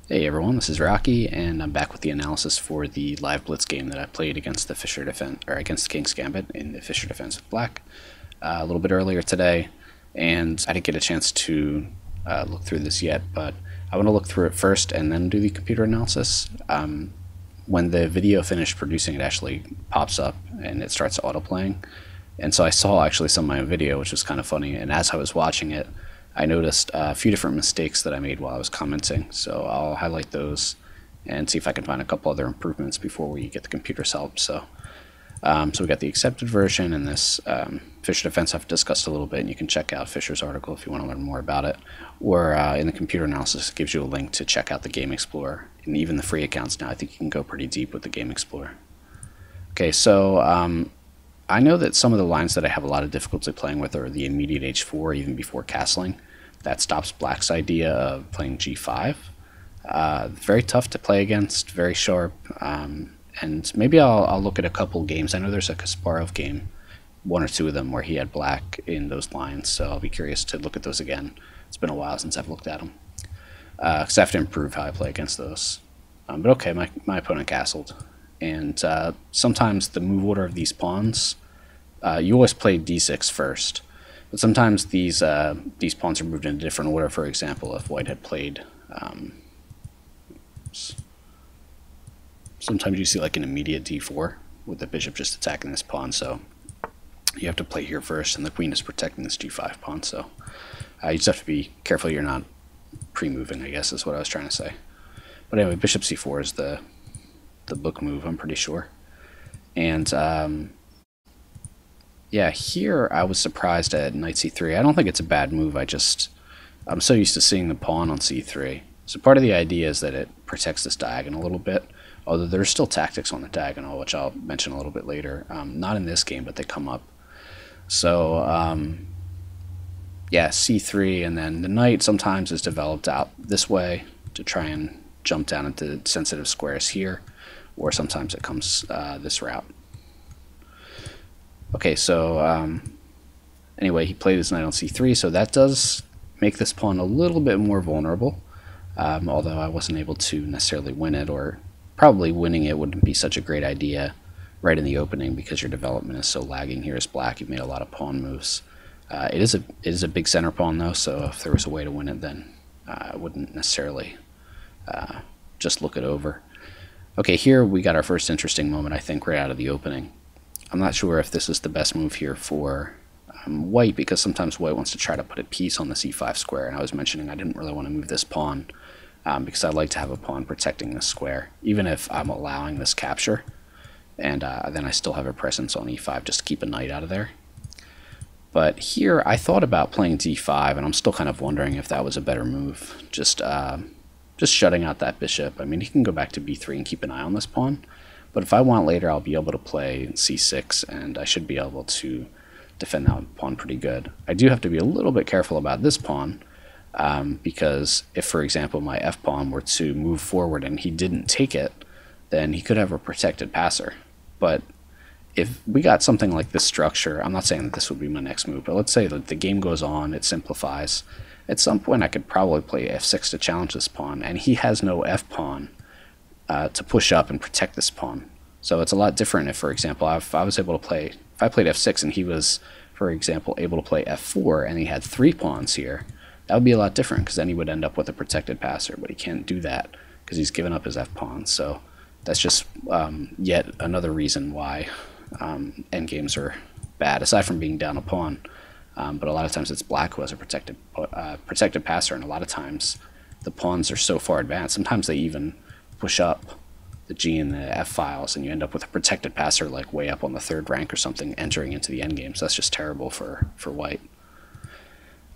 Hey everyone, this is Rocky, and I'm back with the analysis for the live Blitz game that I played against the Fischer defense, or against the King's Gambit in the Fischer defense with Black a little bit earlier today, and I didn't get a chance to look through this yet, but I want to look through it first and then do the computer analysis. When the video finished producing, it actually pops up and it starts auto-playing, and so I saw actually some of my video, which was kind of funny, and as I was watching it, I noticed a few different mistakes that I made while I was commenting, so I'll highlight those and see if I can find a couple other improvements before we get the computer's help. So we got the accepted version, and this Fischer defense I've discussed a little bit, and you can check out Fischer's article if you want to learn more about it. Or in the computer analysis, it gives you a link to check out the Game Explorer, and even the free accounts now. I think you can go pretty deep with the Game Explorer. Okay, so I know that some of the lines that I have a lot of difficulty playing with are the immediate h4, even before castling. That stops Black's idea of playing g5. Very tough to play against, very sharp, and maybe I'll look at a couple games. I know there's a Kasparov game, one or two of them, where he had Black in those lines, so I'll be curious to look at those again. It's been a while since I've looked at them, because I have to improve how I play against those. But okay, my opponent castled. And sometimes the move order of these pawns, you always play d6 first, but sometimes these pawns are moved in a different order. For example, if white had played, sometimes you see like an immediate d4 with the bishop just attacking this pawn, so you have to play here first, and the queen is protecting this g5 pawn, so you just have to be careful you're not pre-moving, I guess is what I was trying to say. But anyway, bishop c4 is the book move, I'm pretty sure. And yeah, here I was surprised at knight c3. I don't think it's a bad move, I'm so used to seeing the pawn on c3. So part of the idea is that it protects this diagonal a little bit, although there's still tactics on the diagonal, which I'll mention a little bit later. Not in this game, but they come up. So yeah, c3, and then the knight sometimes is developed out this way to try and jump down into sensitive squares here, or sometimes it comes this route. Okay, so anyway, he played his knight on c3, so that does make this pawn a little bit more vulnerable, although I wasn't able to necessarily win it, or probably winning it wouldn't be such a great idea right in the opening because your development is so lagging here as Black. You've made a lot of pawn moves. It is a big center pawn though, so if there was a way to win it, then I wouldn't necessarily just look it over. Okay, here we got our first interesting moment, I think, right out of the opening. I'm not sure if this is the best move here for white, because sometimes white wants to try to put a piece on the c5 square, and I was mentioning I didn't really want to move this pawn because I like to have a pawn protecting this square, even if I'm allowing this capture, and then I still have a presence on e5 just to keep a knight out of there. But here I thought about playing d5, and I'm still kind of wondering if that was a better move. Just shutting out that bishop. I mean, he can go back to b3 and keep an eye on this pawn, but if I want later, I'll be able to play c6, and I should be able to defend that pawn pretty good. I do have to be a little bit careful about this pawn, because if, for example, my f-pawn were to move forward and he didn't take it, then he could have a protected passer. But if we got something like this structure, I'm not saying that this would be my next move, but let's say that the game goes on, it simplifies. At some point I could probably play f6 to challenge this pawn, and he has no f-pawn to push up and protect this pawn. So it's a lot different if, for example, if I played f6 and he was, for example, able to play f4 and he had 3 pawns here, that would be a lot different, because then he would end up with a protected passer, but he can't do that because he's given up his f-pawn. So that's just yet another reason why endgames are bad, aside from being down a pawn. But a lot of times it's Black who has a protected passer, and a lot of times the pawns are so far advanced. Sometimes they even push up the G and the F files, and you end up with a protected passer like way up on the 3rd rank or something entering into the endgame. So that's just terrible for white.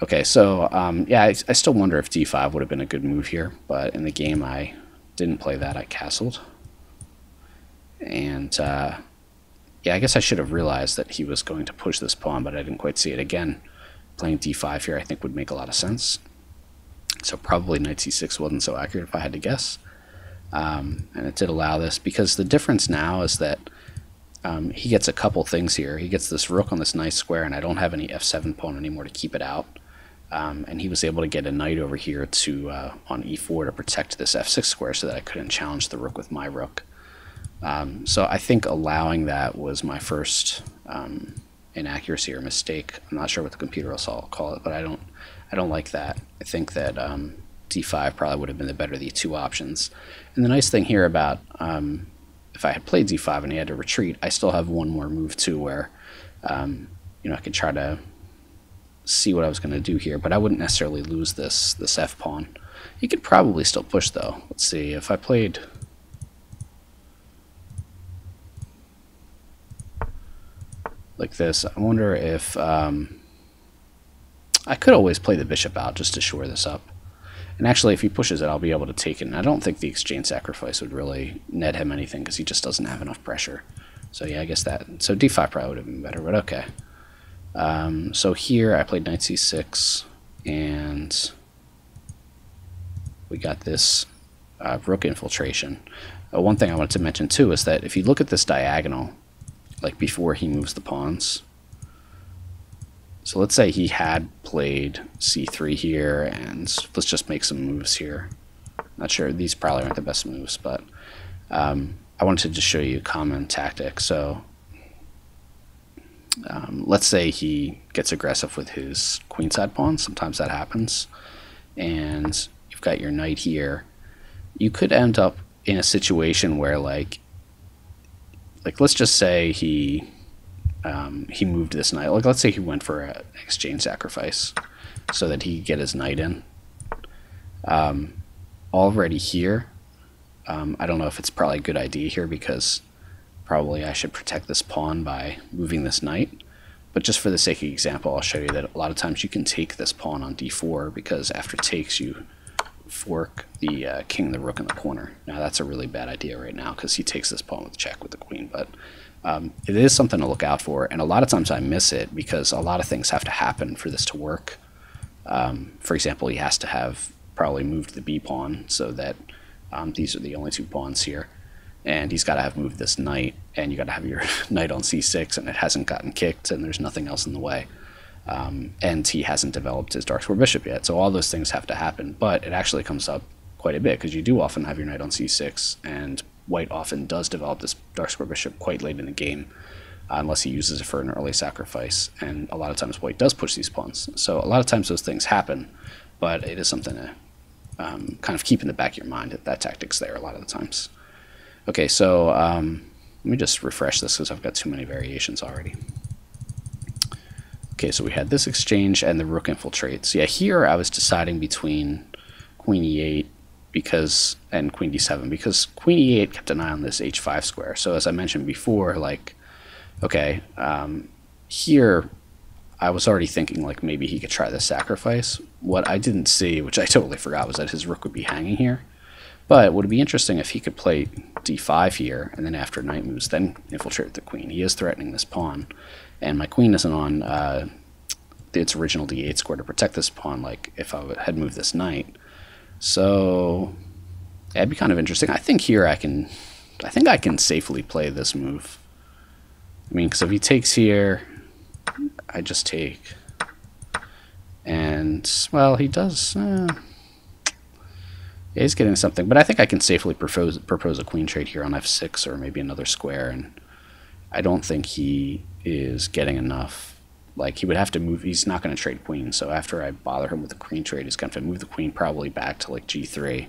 Okay, so yeah, I still wonder if d5 would have been a good move here, but in the game I didn't play that. I castled. And yeah, I guess I should have realized that he was going to push this pawn, but I didn't quite see it. Again, playing d5 here I think would make a lot of sense. So probably knight c6 wasn't so accurate if I had to guess. And it did allow this, because the difference now is that he gets a couple things here. He gets this rook on this nice square, and I don't have any f7 pawn anymore to keep it out. and he was able to get a knight over here to on e4 to protect this f6 square so that I couldn't challenge the rook with my rook. So I think allowing that was my first inaccuracy or mistake. I'm not sure what the computer will call it, but I don't like that. I think that d5 probably would have been the better of the two options. And the nice thing here about if I had played d5 and he had to retreat, I still have one more move too, where you know, I could try to see what I was going to do here, but I wouldn't necessarily lose this f pawn. He could probably still push though. Let's see if I played. Like this, I wonder if I could always play the bishop out just to shore this up. And actually, if he pushes it, I'll be able to take it. And I don't think the exchange sacrifice would really net him anything because he just doesn't have enough pressure. So yeah, I guess that. So d5 probably would have been better, but okay. So here I played knight c6, and we got this rook infiltration. One thing I wanted to mention too is that if you look at this diagonal, like before he moves the pawns. So let's say he had played c3 here, and let's just make some moves here. Not sure, these probably aren't the best moves, but I wanted to just show you a common tactic. So let's say he gets aggressive with his queenside pawn. Sometimes that happens. And you've got your knight here. You could end up in a situation where like let's just say he moved this knight. Like let's say he went for an exchange sacrifice so that he could get his knight in. Already here, I don't know if it's probably a good idea here because probably I should protect this pawn by moving this knight. But just for the sake of example, I'll show you that a lot of times you can take this pawn on d4 because after takes you fork the king, the rook in the corner. Now that's a really bad idea right now because he takes this pawn with check with the queen, but it is something to look out for, and a lot of times I miss it because a lot of things have to happen for this to work. For example, he has to have probably moved the b pawn so that these are the only two pawns here, and he's got to have moved this knight, and you got to have your knight on c6, and it hasn't gotten kicked, and there's nothing else in the way. And he hasn't developed his dark square bishop yet, so all those things have to happen. But it actually comes up quite a bit because you do often have your knight on c6, and white often does develop this dark square bishop quite late in the game, unless he uses it for an early sacrifice. And a lot of times white does push these pawns, so a lot of times those things happen, but it is something to kind of keep in the back of your mind that tactic's there a lot of the times. Okay, so let me just refresh this because I've got too many variations already. Okay, so we had this exchange and the rook infiltrates. Yeah, here I was deciding between queen e8 and queen d7 because queen e8 kept an eye on this h5 square. So as I mentioned before, like, okay, here I was already thinking like maybe he could try the sacrifice. What I didn't see, which I totally forgot, was that his rook would be hanging here. But it would be interesting if he could play d5 here, and then after knight moves, then infiltrate the queen. He is threatening this pawn, and my queen isn't on its original d8 square to protect this pawn, like if I had moved this knight. So yeah, it'd be kind of interesting. I think here I think I can safely play this move. I mean, because if he takes here, I just take, and well, he does. Yeah, he's getting something, but I think I can safely propose a queen trade here on f6 or maybe another square, and I don't think he is getting enough. Like, he would have to move, he's not going to trade queen, so after I bother him with the queen trade, he's going to move the queen probably back to like g3.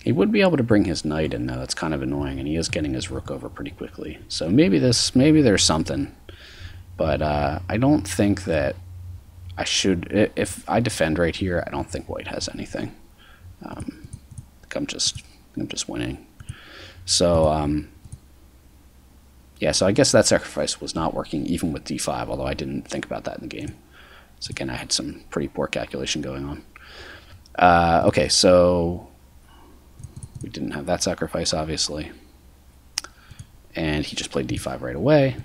He would be able to bring his knight in, though. That's kind of annoying, and he is getting his rook over pretty quickly. So maybe there's something, but I don't think that I should. If I defend right here, I don't think white has anything. I think I'm just winning. So yeah, so I guess that sacrifice was not working even with d5, although I didn't think about that in the game. So again, I had some pretty poor calculation going on. Okay, so we didn't have that sacrifice, obviously. And he just played d5 right away.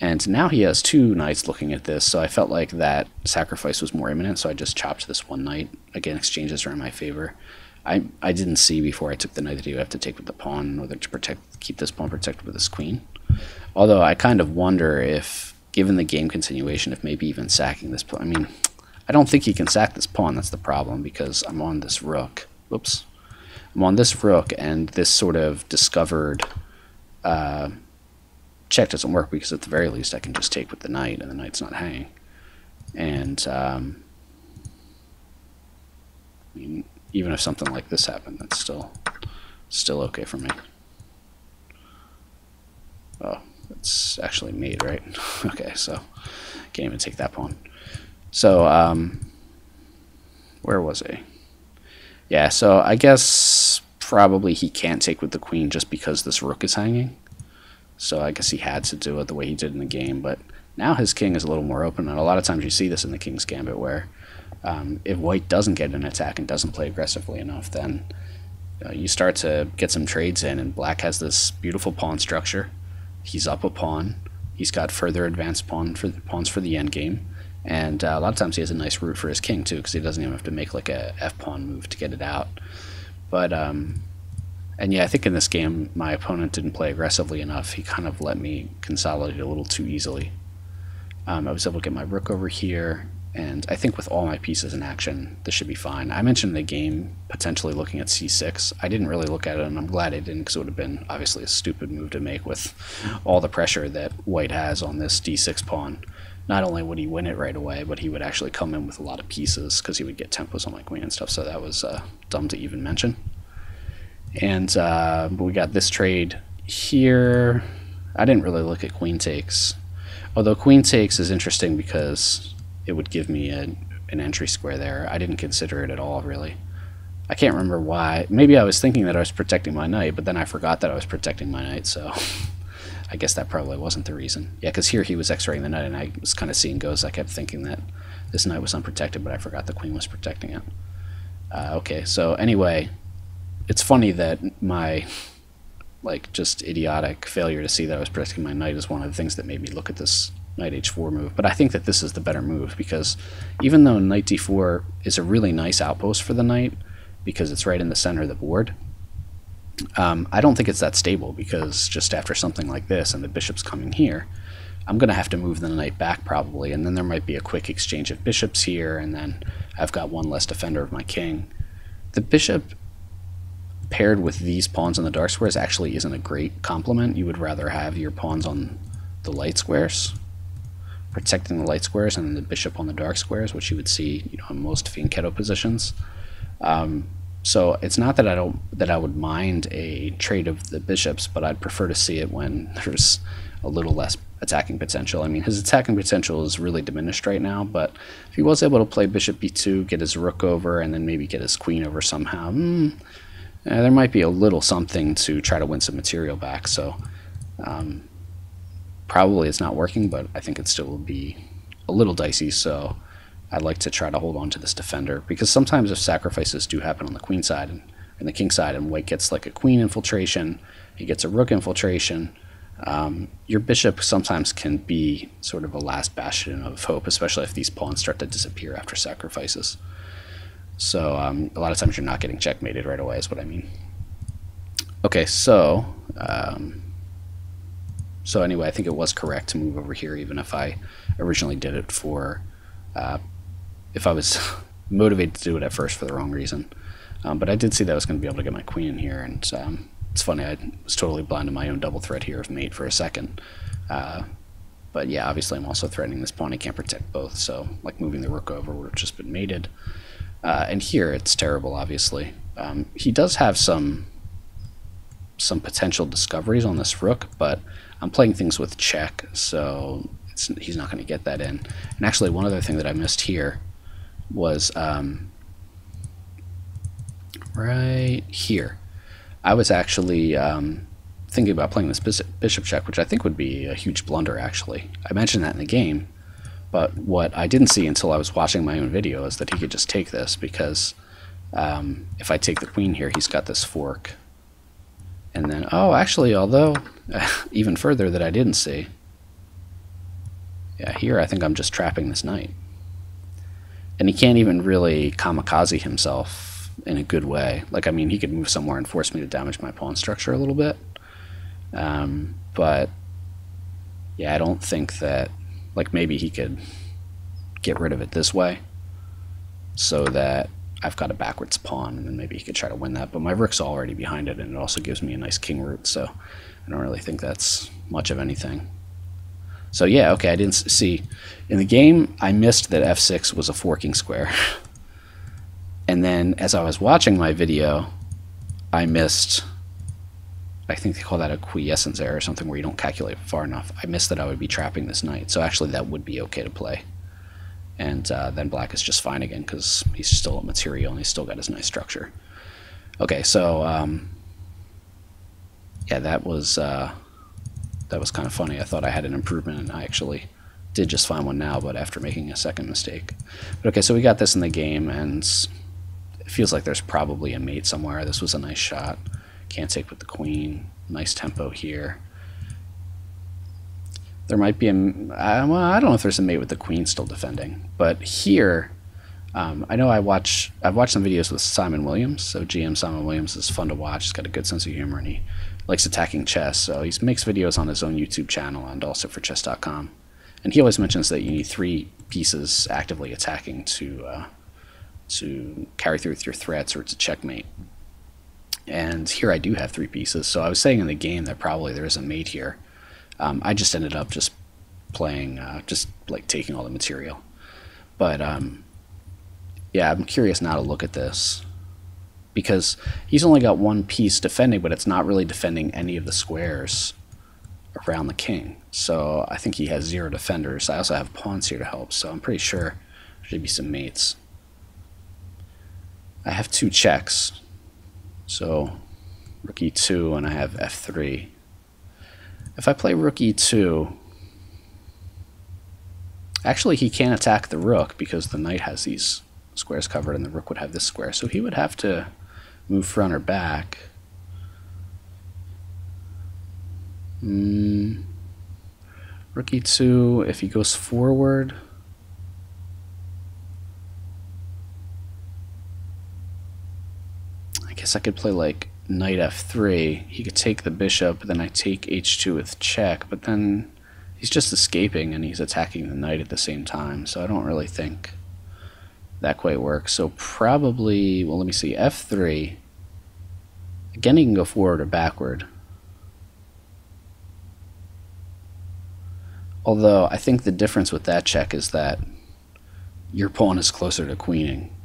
And now he has two knights looking at this, so I felt like that sacrifice was more imminent, so I just chopped this one knight. Again, exchanges are in my favor. I didn't see before I took the knight that he would have to take with the pawn in order to keep this pawn protected with his queen. Although I kind of wonder if, given the game continuation, if maybe even sacking this pawn. I mean, I don't think he can sack this pawn. That's the problem, because I'm on this rook. Whoops. I'm on this rook, and this sort of discovered check doesn't work, because at the very least I can just take with the knight, and the knight's not hanging. And I mean, even if something like this happened, that's still okay for me. Oh, it's actually mate, right? Okay, so can't even take that pawn. So where was he? Yeah, so I guess probably he can't take with the queen just because this rook is hanging. So I guess he had to do it the way he did in the game, but now his king is a little more open, and a lot of times you see this in the King's Gambit where if white doesn't get an attack and doesn't play aggressively enough, then you start to get some trades in, and black has this beautiful pawn structure. He's up a pawn. He's got further advanced pawns for the endgame, and a lot of times he has a nice route for his king too, because he doesn't even have to make like a f-pawn move to get it out. But and yeah, I think in this game my opponent didn't play aggressively enough. He kind of let me consolidate a little too easily. I was able to get my rook over here, and I think with all my pieces in action, this should be fine. I mentioned in the game potentially looking at c6. I didn't really look at it, and I'm glad I didn't, because it would have been obviously a stupid move to make with all the pressure that white has on this d6 pawn. Not only would he win it right away, but he would actually come in with a lot of pieces, because he would get tempos on my queen and stuff, so that was dumb to even mention. And we got this trade here. I didn't really look at queen takes. Although queen takes is interesting because it would give me an entry square there. I didn't consider it at all, really. I can't remember why. Maybe I was thinking that I was protecting my knight, but then I forgot that I was protecting my knight, so I guess that probably wasn't the reason. Yeah, because here he was x-raying the knight, and I was kind of seeing goes. I kept thinking that this knight was unprotected, but I forgot the queen was protecting it. Okay, so anyway, it's funny that my just idiotic failure to see that I was protecting my knight is one of the things that made me look at this knight h4 move. But I think that this is the better move, because even though knight d4 is a really nice outpost for the knight because it's right in the center of the board, I don't think it's that stable, because just after something like this and the bishop's coming here, I'm going to have to move the knight back probably, and then there might be a quick exchange of bishops here, and then I've got one less defender of my king. The bishop paired with these pawns on the dark squares actually isn't a great complement. You would rather have your pawns on the light squares, protecting the light squares, and then the bishop on the dark squares, which you would see, in most fianchetto positions. So it's not that I would mind a trade of the bishops, but I'd prefer to see it when there's a little less attacking potential. I mean, his attacking potential is really diminished right now, but if he was able to play bishop b2, get his rook over, and then maybe get his queen over somehow, there might be a little something to try to win some material back. So probably it's not working, but I think it still will be a little dicey, so I'd like to try to hold on to this defender, because sometimes if sacrifices do happen on the queen side and the king side, and white gets like a queen infiltration, he gets a rook infiltration, your bishop sometimes can be sort of a last bastion of hope, especially if these pawns start to disappear after sacrifices. So a lot of times you're not getting checkmated right away is what I mean. Okay, so anyway, I think it was correct to move over here, even if I originally did it for, if I was motivated to do it at first for the wrong reason. But I did see that I was going to be able to get my queen in here, and it's funny, I was totally blind to my own double threat here of mate for a second. But yeah, obviously I'm also threatening this pawn. I can't protect both, so like moving the rook over would have just been mated. And here it's terrible, obviously. He does have some potential discoveries on this rook, but I'm playing things with check, so he's not going to get that in. And actually, one other thing that I missed here was right here. I was actually thinking about playing this bishop check, which I think would be a huge blunder, actually. I mentioned that in the game, but what I didn't see until I was watching my own video is that he could just take this, because if I take the queen here, he's got this fork. And then, oh, actually, although, even further that I didn't see, yeah, here I think I'm just trapping this knight. And he can't even really kamikaze himself in a good way. Like, I mean, he could move somewhere and force me to damage my pawn structure a little bit. But, yeah, I don't think that, like, maybe he could get rid of it this way. so that I've got a backwards pawn, and then maybe he could try to win that. But my rook's already behind it, and it also gives me a nice king route, so I don't really think that's much of anything. So yeah, okay, I didn't see. In the game, I missed that f6 was a forking square. And then as I was watching my video, I missed, I think they call that a quiescence error or something, where you don't calculate far enough. I missed that I would be trapping this knight, so actually that would be okay to play. And then black is just fine again because he's still a material and he's still got his nice structure. Okay, so yeah, that was kind of funny. I thought I had an improvement, and I actually did just find one now, but after making a second mistake. But okay, so we got this in the game, and it feels like there's probably a mate somewhere. This was a nice shot. Can't take with the queen. Nice tempo here. There might be a, well, I don't know if there's a mate with the queen still defending, but here, I know I've watched some videos with Simon Williams, so GM Simon Williams is fun to watch. He's got a good sense of humor, and he likes attacking chess, so he makes videos on his own YouTube channel and also for chess.com. And he always mentions that you need 3 pieces actively attacking to carry through with your threats or to checkmate. And here I do have 3 pieces, so I was saying in the game that probably there is a mate here. I just ended up just playing, just like taking all the material. But yeah, I'm curious now to look at this, because he's only got 1 piece defending, but it's not really defending any of the squares around the king. So I think he has 0 defenders. I also have pawns here to help, so I'm pretty sure there should be some mates. I have 2 checks, so rook e2, and I have f3. If I play rook e2, actually he can't attack the rook because the knight has these squares covered and the rook would have this square, so he would have to move front or back. Rook e2, if he goes forward, I guess I could play like knight f3. He could take the bishop, then I take h2 with check, but then he's just escaping and he's attacking the knight at the same time, so I don't really think that quite works. So probably, well, let me see, f3. Again, he can go forward or backward. Although I think the difference with that check is that your pawn is closer to queening.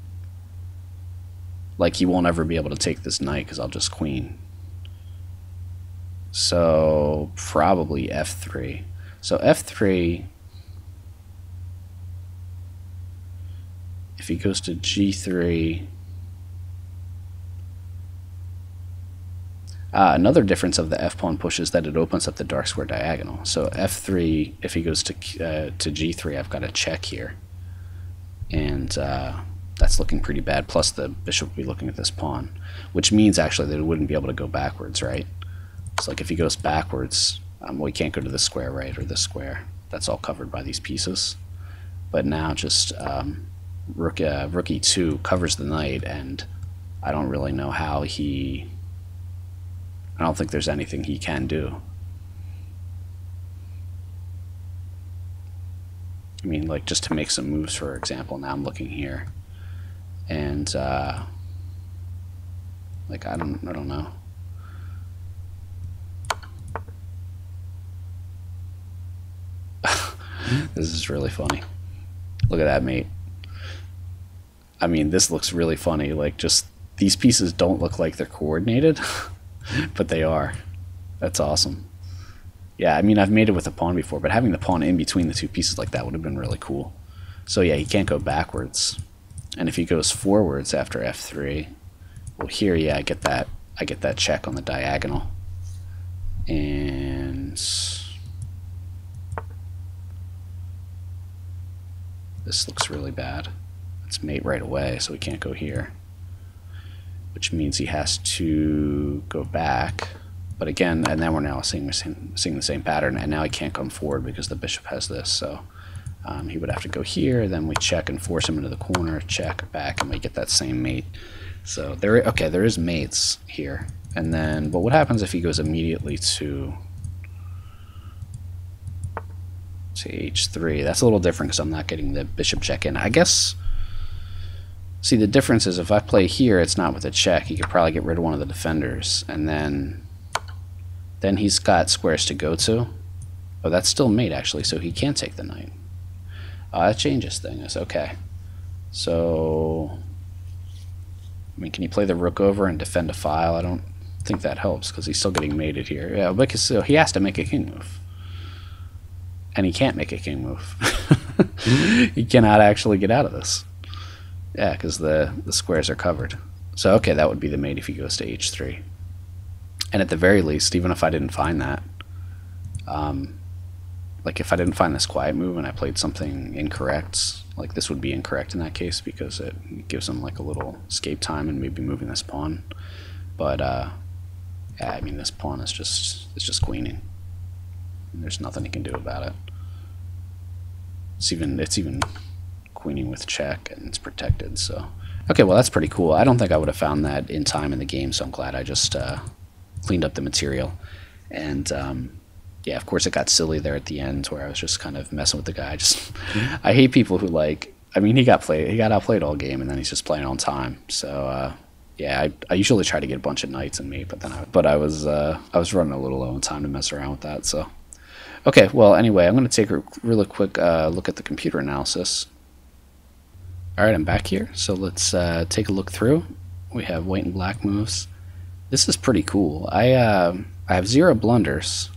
Like, he won't ever be able to take this knight because I'll just queen. So probably f3. So f3, if he goes to g3, another difference of the f-pawn push is that it opens up the dark square diagonal. So f3, if he goes to g3, I've got a check here. And that's looking pretty bad, plus the bishop will be looking at this pawn, which means actually that it wouldn't be able to go backwards, right? It's like if he goes backwards, well, he can't go to this square, right, or this square. That's all covered by these pieces. But now just rook e2 covers the knight, and I don't really know how he... I don't think there's anything he can do. I mean, like, just to make some moves, for example. Now I'm looking here, and like, I don't know. This is really funny. Look at that, mate. I mean, this looks really funny. Like, just these pieces don't look like they're coordinated, but they are. That's awesome. Yeah, I mean, I've made it with a pawn before, but having the pawn in between the 2 pieces like that would have been really cool. So yeah, he can't go backwards. And if he goes forwards after f3, well, here, yeah, I get that check on the diagonal. And this looks really bad. It's mate right away, so he can't go here, which means he has to go back. But again, and then we're now seeing the same pattern, and now he can't come forward because the bishop has this, so he would have to go here, then we check and force him into the corner, check, back, and we get that same mate. So there is mates here. And then, but what happens if he goes immediately to h3? That's a little different because I'm not getting the bishop check in. I guess See, the difference is if I play here, it's not with a check. He could probably get rid of one of the defenders, and then he's got squares to go to. Oh, that's still mate, actually, so he can't take the knight. That changes things. Okay. So, I mean, can you play the rook over and defend a file? I don't think that helps, because he's still getting mated here. Yeah, because so he has to make a king move. And he can't make a king move. He cannot actually get out of this. Yeah, because the squares are covered. So, okay, that would be the mate if he goes to h3. And at the very least, even if I didn't find that, like if I didn't find this quiet move and I played something incorrect, like this would be incorrect in that case because it gives him like a little escape time and maybe moving this pawn. But yeah, I mean this pawn is just queening. And there's nothing he can do about it. It's even queening with check and it's protected. So okay, well that's pretty cool. I don't think I would have found that in time in the game, so I'm glad I just cleaned up the material. And yeah, of course it got silly there at the end where I was just kind of messing with the guy. I hate people who like, I mean he got outplayed all game and then he's just playing on time. So yeah, I usually try to get a bunch of knights in mate, but I was running a little low on time to mess around with that. So okay, well anyway, I'm going to take a really quick look at the computer analysis. Alright, I'm back here, so let's take a look through. We have white and black moves. This is pretty cool. I have 0 blunders,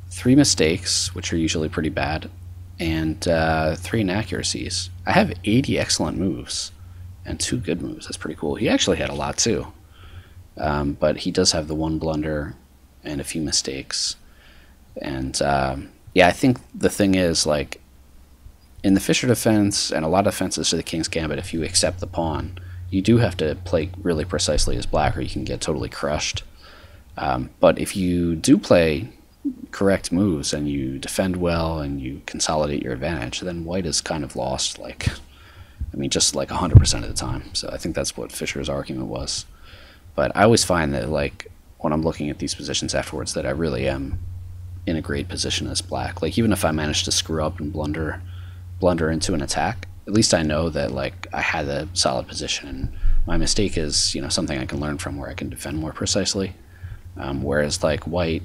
3 mistakes, which are usually pretty bad, and 3 inaccuracies. I have 80 excellent moves and 2 good moves. That's pretty cool. He actually had a lot too, but he does have the 1 blunder and a few mistakes. And yeah, I think the thing is, like, in the Fischer defense and a lot of defenses to the King's Gambit, if you accept the pawn, you do have to play really precisely as black or you can get totally crushed. But if you do play correct moves and you defend well and you consolidate your advantage, then white is kind of lost, like, I mean, just like 100% of the time. So I think that's what Fischer's argument was. But I always find that, like, when I'm looking at these positions afterwards, that I really am in a great position as black. Like, even if I manage to screw up and blunder into an attack, at least I know that, like, I had a solid position and my mistake is, you know, something I can learn from where I can defend more precisely. Whereas, like, white,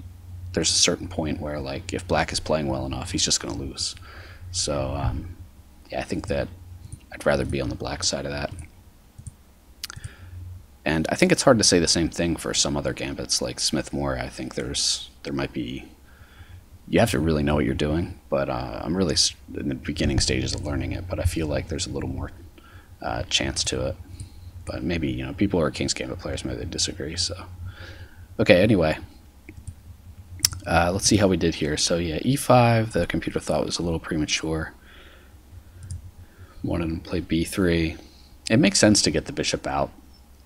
there's a certain point where, like, if black is playing well enough, he's just going to lose. So yeah, I think that I'd rather be on the black side of that. And I think it's hard to say the same thing for some other gambits like Smith-Morra. I think there might be, you have to really know what you're doing, but I'm really in the beginning stages of learning it, but I feel like there's a little more chance to it. But maybe, you know, people who are King's Gambit players, maybe they disagree. So okay, anyway, let's see how we did here. So yeah, e5, the computer thought was a little premature. Wanted to play b3. It makes sense to get the bishop out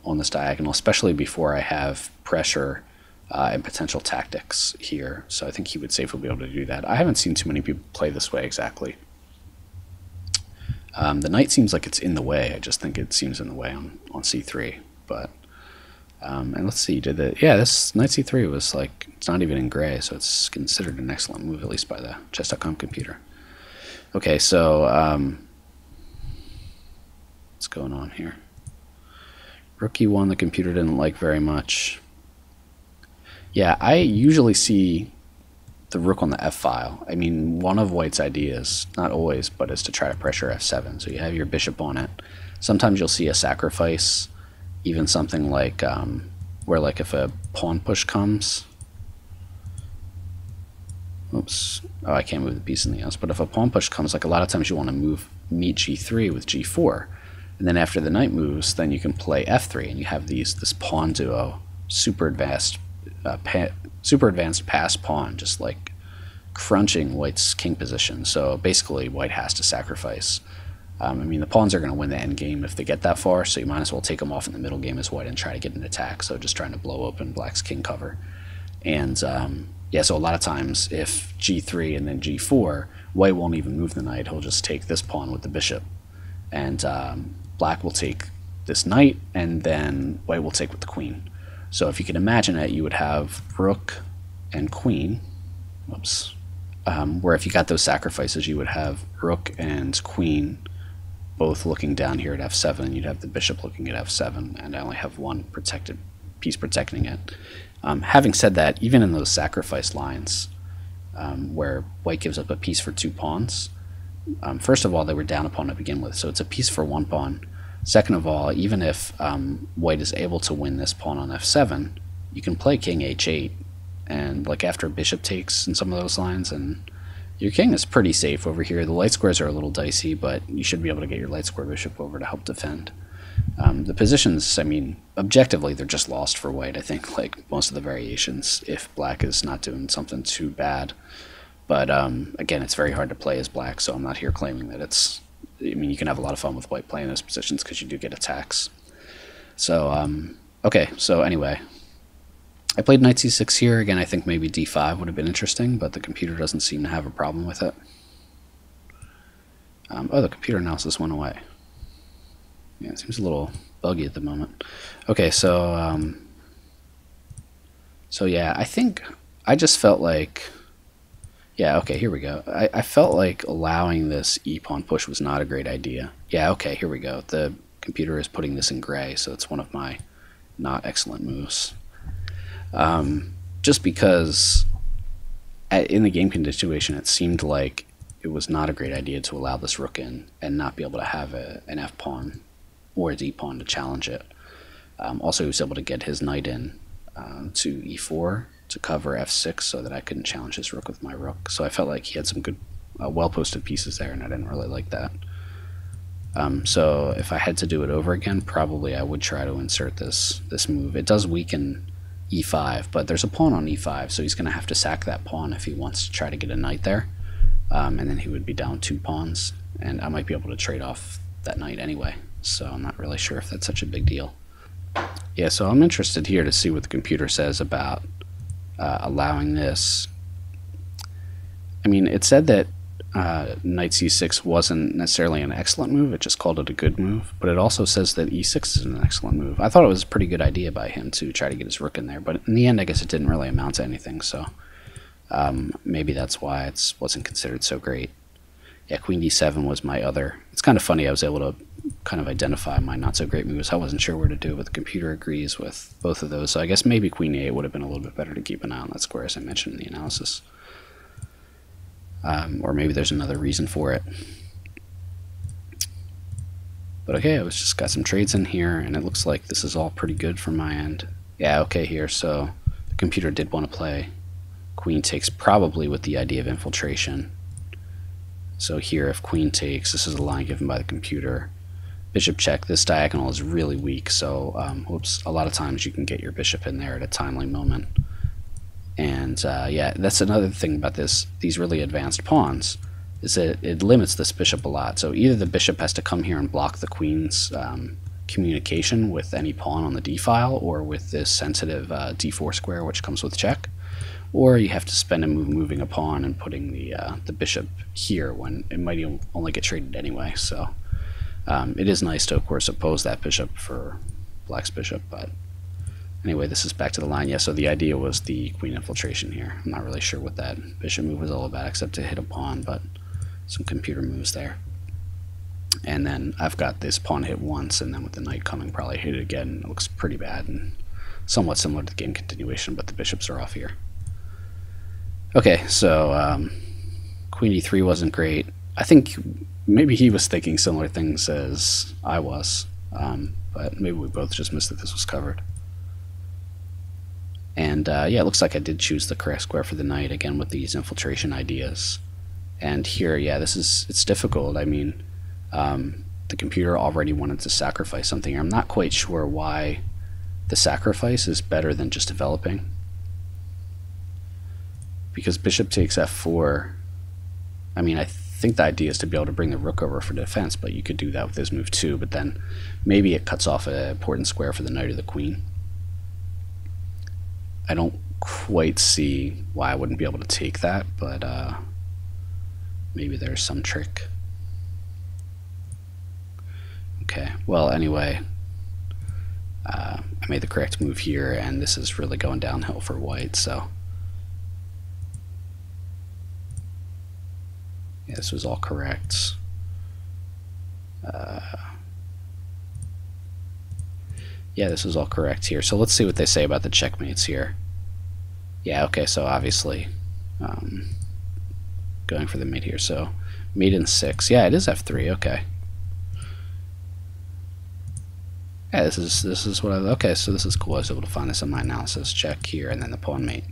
on this diagonal, especially before I have pressure and potential tactics here. So I think he would safely be able to do that. I haven't seen too many people play this way exactly. The knight seems like it's in the way. I just think it seems in the way on c3. But and let's see, yeah, this knight c3 was like, it's not even in gray, so it's considered an excellent move, at least by the chess.com computer. Okay, so what's going on here? Rook e1, the computer didn't like very much. Yeah, I usually see the rook on the f file. I mean, one of white's ideas, not always, but is to try to pressure f7. So you have your bishop on it. Sometimes you'll see a sacrifice, even something like where, like, if a pawn push comes. Oops. Oh, I can't move the piece in the house. But if a pawn push comes, like, a lot of times you want to meet g3 with g4. And then after the knight moves, then you can play f3, and you have this pawn duo, super advanced pass pawn, just like crunching white's king position. So basically, white has to sacrifice. I mean, the pawns are going to win the end game if they get that far, so you might as well take them off in the middle game as white and try to get an attack. So just trying to blow open black's king cover. And yeah, so a lot of times if g3 and then g4, white won't even move the knight. He'll just take this pawn with the bishop, and black will take this knight, and then white will take with the queen. So if you can imagine it, you would have rook and queen. Whoops. Where if you got those sacrifices, you would have rook and queen both looking down here at f7, and you'd have the bishop looking at f7, and I only have one piece protecting it. Having said that, even in those sacrifice lines, where white gives up a piece for 2 pawns, first of all, they were down a pawn to begin with, so it's a piece for 1 pawn. Second of all, even if white is able to win this pawn on f7, you can play king h8, and like after bishop takes in some of those lines, and your king is pretty safe over here. The light squares are a little dicey, but you should be able to get your light square bishop over to help defend. The positions, I mean, objectively, they're just lost for white, I think, like most of the variations, if black is not doing something too bad. But again, it's very hard to play as black, so I'm not here claiming that it's... I mean, you can have a lot of fun with white playing those positions because you do get attacks. So, okay, so anyway, I played knight c6 here. Again, I think maybe d5 would have been interesting, but the computer doesn't seem to have a problem with it. Oh, the computer analysis went away. Yeah, it seems a little buggy at the moment. Okay, so yeah, I think I just felt like... Yeah, okay, here we go. I felt like allowing this e-pawn push was not a great idea. Yeah, okay, here we go. The computer is putting this in gray, so it's one of my not excellent moves. Just because in the game situation, it seemed like it was not a great idea to allow this rook in and not be able to have an f-pawn or a d-pawn to challenge it. Also, he was able to get his knight in to e4 to cover f6 so that I couldn't challenge his rook with my rook. So I felt like he had some good, well-posted pieces there, and I didn't really like that. So if I had to do it over again, probably I would try to insert this move. It does weaken e5, but there's a pawn on e5, so he's going to have to sack that pawn if he wants to try to get a knight there. And then he would be down 2 pawns, and I might be able to trade off that knight anyway. So I'm not really sure if that's such a big deal. Yeah, so I'm interested here to see what the computer says about allowing this. I mean, it said that knight c6 wasn't necessarily an excellent move, it just called it a good move, but it also says that e6 is an excellent move. I thought it was a pretty good idea by him to try to get his rook in there, but in the end I guess it didn't really amount to anything, so maybe that's why it wasn't considered so great. Yeah, queen d7 was my other. It's kind of funny, I was able to kind of identify my not so great moves. I wasn't sure where to do it, but the computer agrees with both of those, so I guess maybe queen e8 would have been a little bit better to keep an eye on that square, as I mentioned in the analysis. Or maybe there's another reason for it. But okay, I was just got some trades in here, and it looks like this is all pretty good from my end. Yeah, okay here, so the computer did want to play queen takes, probably with the idea of infiltration. So here, if queen takes, this is a line given by the computer. Bishop check, this diagonal is really weak, so whoops, a lot of times you can get your bishop in there at a timely moment. And yeah, that's another thing about these really advanced pawns, is that it limits this bishop a lot. So either the bishop has to come here and block the queen's communication with any pawn on the d-file, or with this sensitive d4 square which comes with check, or you have to spend a move moving a pawn and putting the bishop here when it might only get traded anyway. So it is nice to, of course, oppose that bishop for black's bishop, but anyway, this is back to the line. Yeah, so the idea was the queen infiltration here. I'm not really sure what that bishop move was all about, except to hit a pawn, but some computer moves there. And then I've got this pawn hit once, and then with the knight coming, probably hit it again. It looks pretty bad and somewhat similar to the game continuation, but the bishops are off here. Okay, so queen e3 wasn't great. I think maybe he was thinking similar things as I was, but maybe we both just missed that this was covered. And yeah, it looks like I did choose the correct square for the knight, again with these infiltration ideas. And here, yeah, it's difficult. I mean, the computer already wanted to sacrifice something. I'm not quite sure why the sacrifice is better than just developing. Because bishop takes f4, I mean, I think the idea is to be able to bring the rook over for defense, but you could do that with this move too, but then maybe it cuts off an important square for the knight or the queen. I don't quite see why I wouldn't be able to take that, but maybe there's some trick. Okay, well, anyway, I made the correct move here, and this is really going downhill for white, so yeah, this was all correct. Yeah, this was all correct here. So let's see what they say about the checkmates here. Yeah, okay, so obviously going for the mate here. So mate in 6. Yeah, it is f3. Okay. Yeah, this is what I. Okay, so this is cool. I was able to find this in my analysis check here, and then the pawn mate.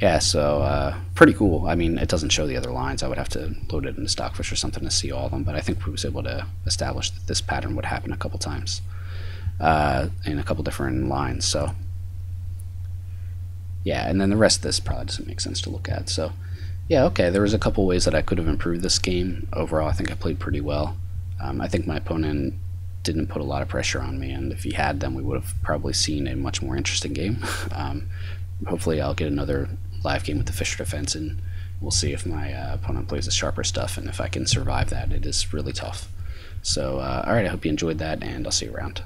Yeah, so pretty cool. I mean, it doesn't show the other lines. I would have to load it into Stockfish or something to see all of them, but I think we was able to establish that this pattern would happen a couple times in a couple different lines. So yeah, and then the rest of this probably doesn't make sense to look at. So yeah, okay, there was a couple ways that I could have improved this game. Overall, I think I played pretty well. I think my opponent didn't put a lot of pressure on me, and if he had, then we would have probably seen a much more interesting game. Hopefully I'll get another live game with the Fischer defense, and we'll see if my opponent plays the sharper stuff, and if I can survive that. It is really tough. So alright, I hope you enjoyed that, and I'll see you around.